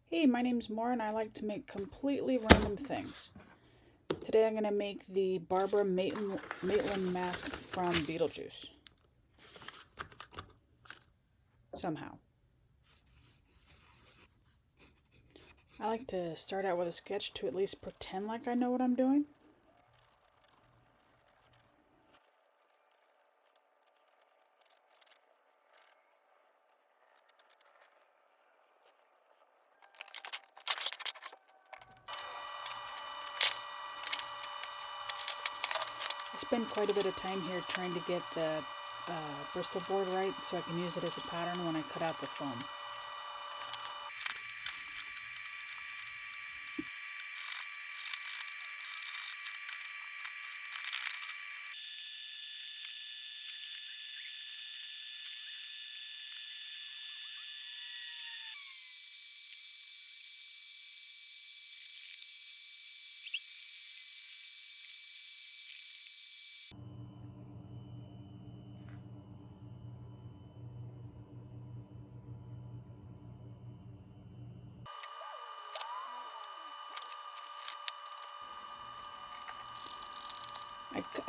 Hey, my name's Maura and I like to make completely random things. Today I'm going to make the Barbara Maitland mask from Beetlejuice. Somehow. I like to start out with a sketch to at least pretend like I know what I'm doing. I spend quite a bit of time here trying to get the Bristol board right so I can use it as a pattern when I cut out the foam.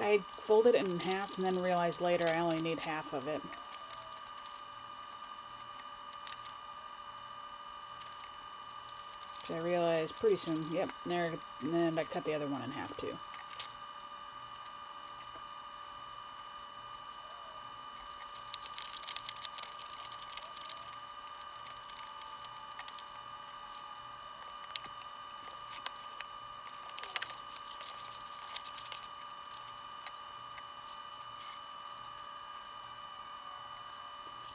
I folded it in half and then realized later I only need half of it. Which I realized pretty soon, yep, there, and then I cut the other one in half too.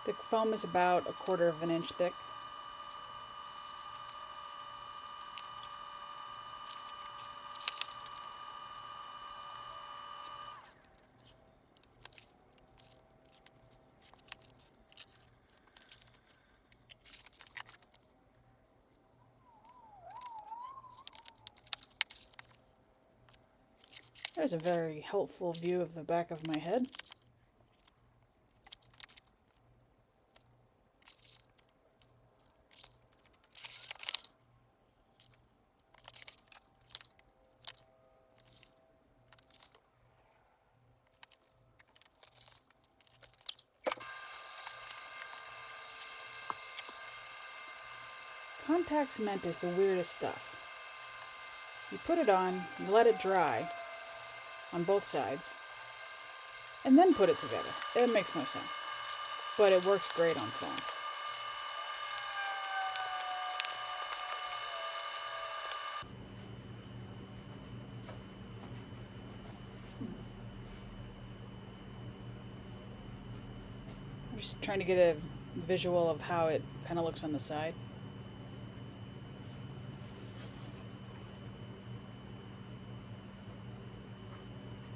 The foam is about 1/4 of an inch thick. There's a very helpful view of the back of my head. Contact cement is the weirdest stuff. You put it on, you let it dry on both sides, and then put it together. It makes no sense. But it works great on foam. I'm just trying to get a visual of how it kind of looks on the side.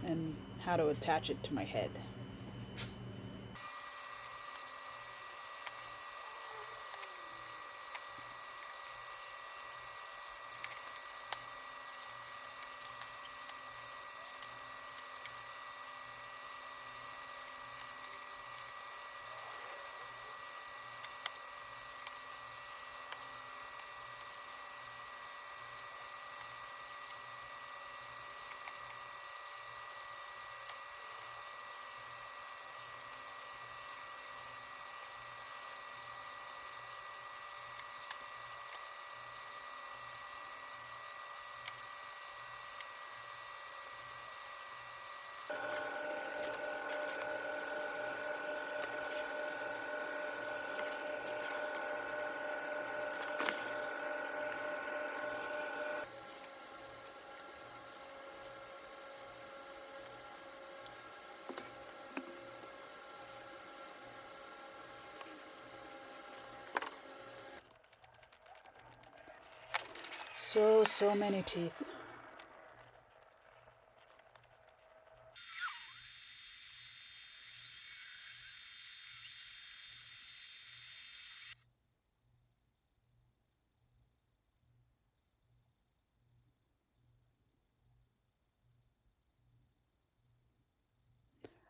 And how to attach it to my head. So many teeth.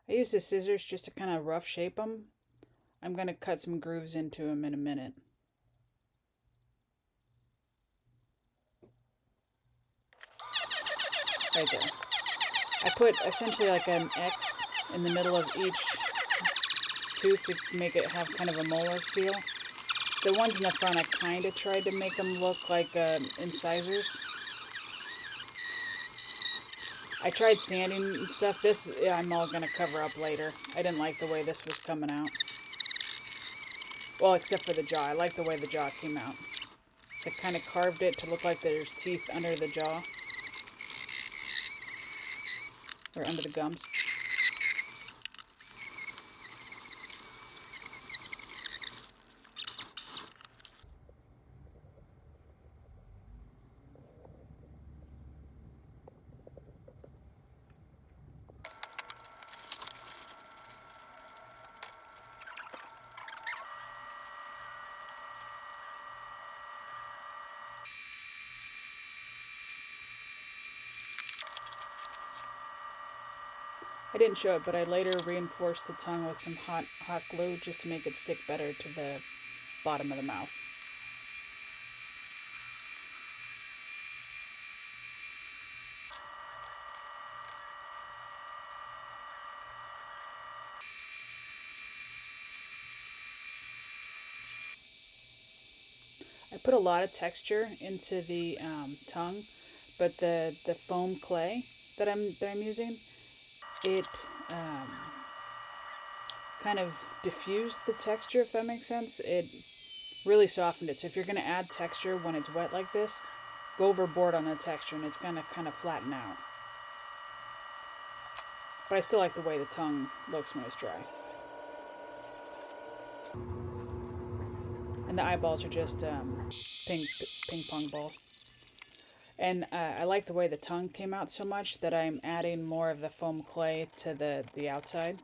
I use the scissors just to kind of rough shape them. I'm going to cut some grooves into them in a minute. right there. I put essentially like an X in the middle of each tooth to make it have kind of a molar feel. The ones in the front, I kind of tried to make them look like incisors. I tried sanding and stuff. This I'm all going to cover up later. I didn't like the way this was coming out. Well, except for the jaw. I like the way the jaw came out. So I kind of carved it to look like there's teeth under the jaw. Or under the gums. I didn't show it, but I later reinforced the tongue with some hot glue just to make it stick better to the bottom of the mouth. I put a lot of texture into the tongue, but the foam clay that I'm using, it kind of diffused the texture, if that makes sense. It really softened it. So if you're going to add texture when it's wet like this, go overboard on the texture and it's going to kind of flatten out. But I still like the way the tongue looks when it's dry. And the eyeballs are just ping pong balls. And I like the way the tongue came out so much that I'm adding more of the foam clay to the outside.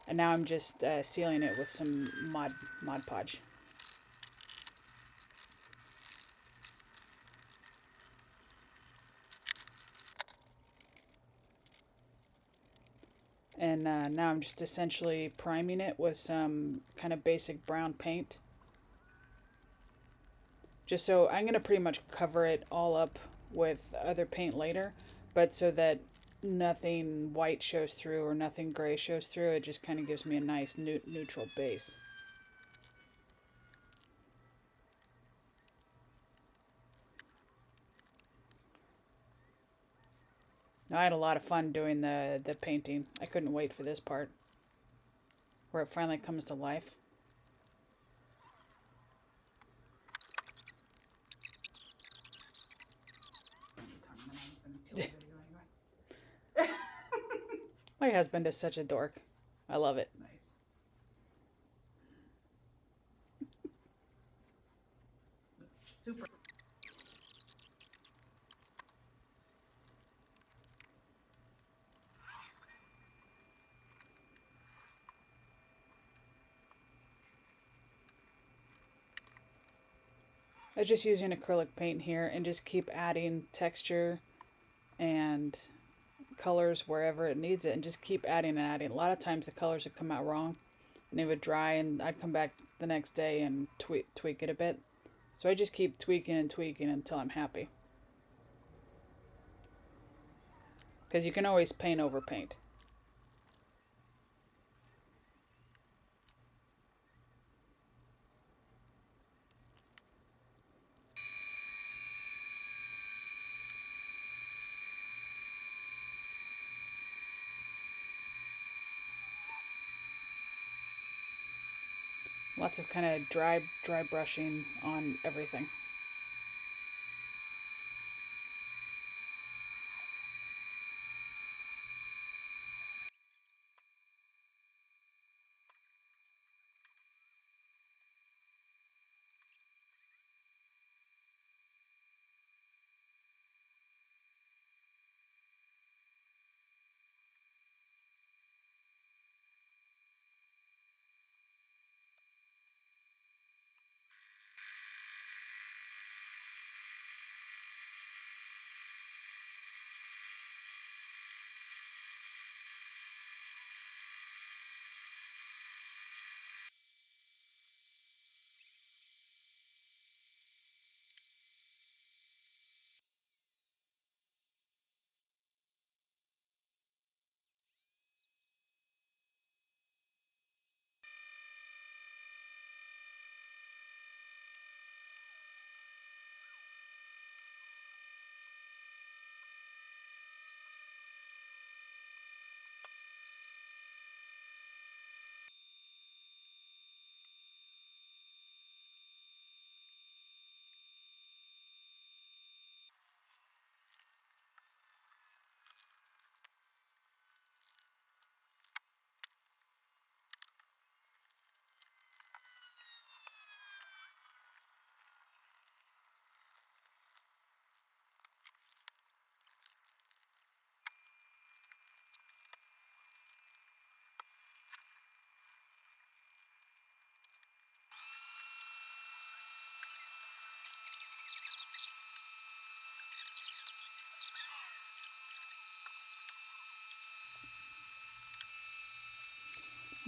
And now I'm just sealing it with some Mod Podge. And now I'm just essentially priming it with some kind of basic brown paint. Just so I'm going to pretty much cover it all up with other paint later, but so that nothing white shows through or nothing gray shows through, it just kind of gives me a nice neutral base. Now, I had a lot of fun doing the painting. I couldn't wait for this part, where it finally comes to life. My husband is such a dork. I love it. Nice. Super. I was just using acrylic paint here and just keep adding texture and colors wherever it needs it and just keep adding and adding. A lot of times the colors would come out wrong and it would dry and I'd come back the next day and tweak it a bit. So I just keep tweaking and tweaking until I'm happy. Because you can always paint over paint. Lots of kind of dry brushing on everything.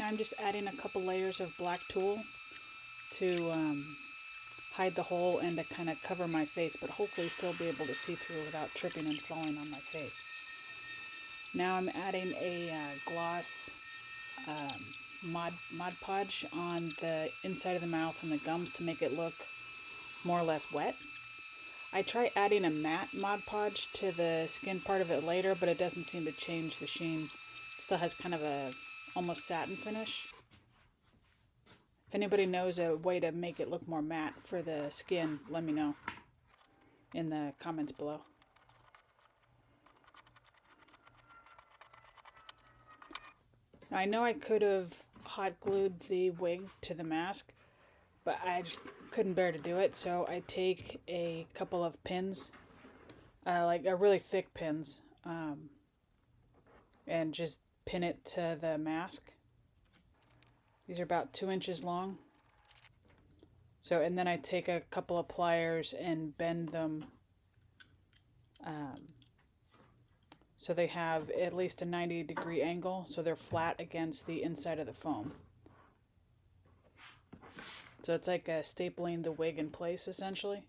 Now I'm just adding a couple layers of black tulle to hide the hole and to kind of cover my face, but hopefully still be able to see through without tripping and falling on my face. Now I'm adding a gloss Mod Podge on the inside of the mouth and the gums to make it look more or less wet. I try adding a matte Mod Podge to the skin part of it later, but it doesn't seem to change the sheen. It still has kind of a almost satin finish. If anybody knows a way to make it look more matte for the skin, let me know in the comments below. I know I could have hot glued the wig to the mask, but I just couldn't bear to do it, so I take a couple of pins, like a really thick pins, and just pin it to the mask. These are about 2 inches long. So, and then I take a couple of pliers and bend them so they have at least a 90-degree angle, so they're flat against the inside of the foam. So it's like stapling the wig in place, essentially.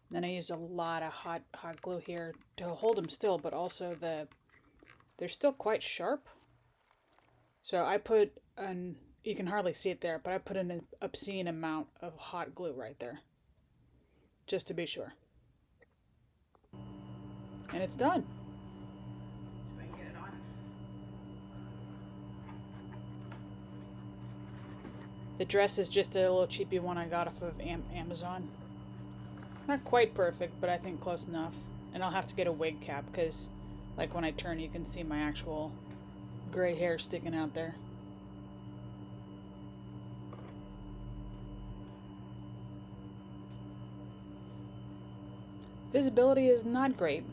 Then I used a lot of hot glue here to hold them still, but also they're still quite sharp. So I put you can hardly see it there, but I put an obscene amount of hot glue right there, just to be sure. And it's done. So I can get it on. The dress is just a little cheapy one I got off of Amazon. Not quite perfect, but I think close enough. And I'll have to get a wig cap because, like, when I turn, you can see my actual gray hair sticking out there. Visibility is not great.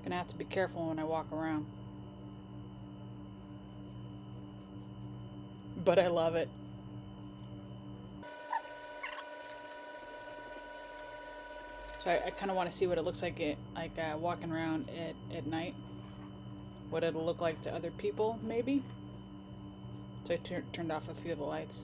Gonna have to be careful when I walk around. But I love it. So I kind of want to see what it looks like walking around at night. What it'll look like to other people, maybe. So I turned off a few of the lights.